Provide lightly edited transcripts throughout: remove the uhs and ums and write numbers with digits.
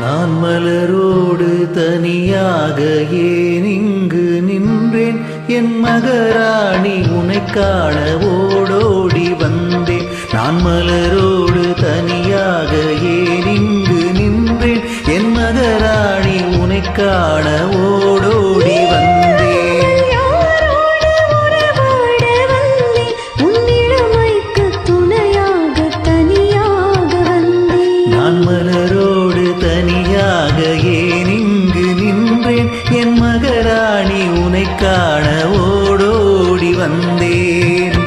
நான் மலரோடு தனியாக ஏன் இங்கு நின்றேன்? என் மகராணி உன்னை காண ஓடோடி வந்தேன். நான் மலரோடு தனியாக ஏன் இங்கு நின்றேன்? என் மகராணி உன்னை காண ஓடோடி வந்தேன். மலரோடு தனியாக ஏன் இங்கு நின்றேன்? என் மகராணி உன்னை காண ஓடோடி வந்தேன்.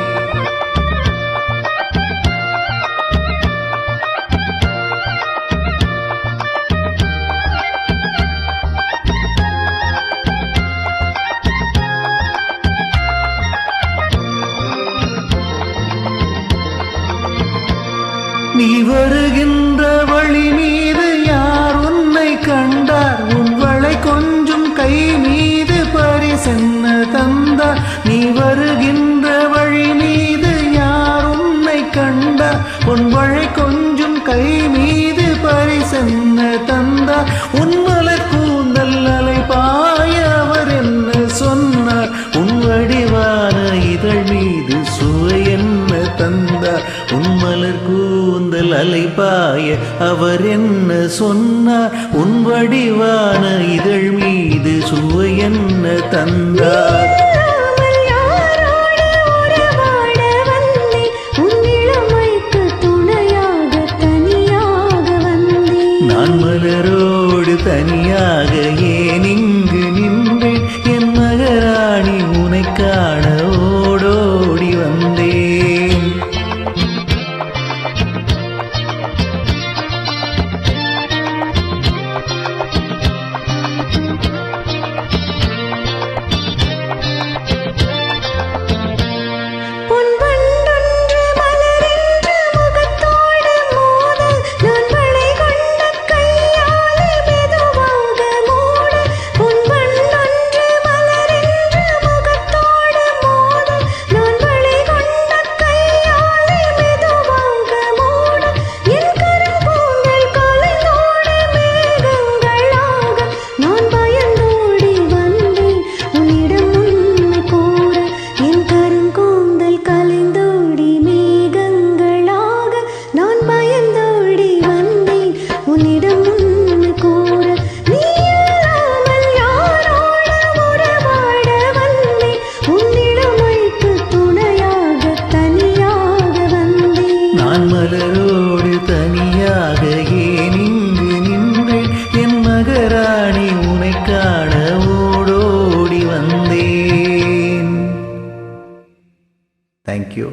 நீ வருகின்ற வழி மீது யார் உன்னை கண்டார்? உன் வளை கொஞ்சம் கை மீது பரிசென்ன தந்தார்? நீ வருகின்ற வழி மீது யார் உன்னை கண்டார்? உன் வளை கொஞ்சம் கை மீது பரிசென்ன தந்தார்? உன் மலர் கூந்தல் அலை பாய அவர் என்ன சொன்னார்? உன் வடிவான இதழ் மீது சுவை என்ன தந்தார்? உன் மலர் கூந்தல் அலைபாய அவர் என்ன சொன்னார்? உன் வடிவான இதழ் மீது சுவை என்ன தந்தார்? நான் மலரோடு தனியாக ஏன் இங்கு நின்றேன்? என் மகராணி உன்னை காண ஓடோடி வந்தேன். நான் மலரோடு தனியாக ஏன் இங்கு நின்றேன்? என் மகராணி உன்னை காண ஓடோடி வந்தேன். தேங்க்யூ.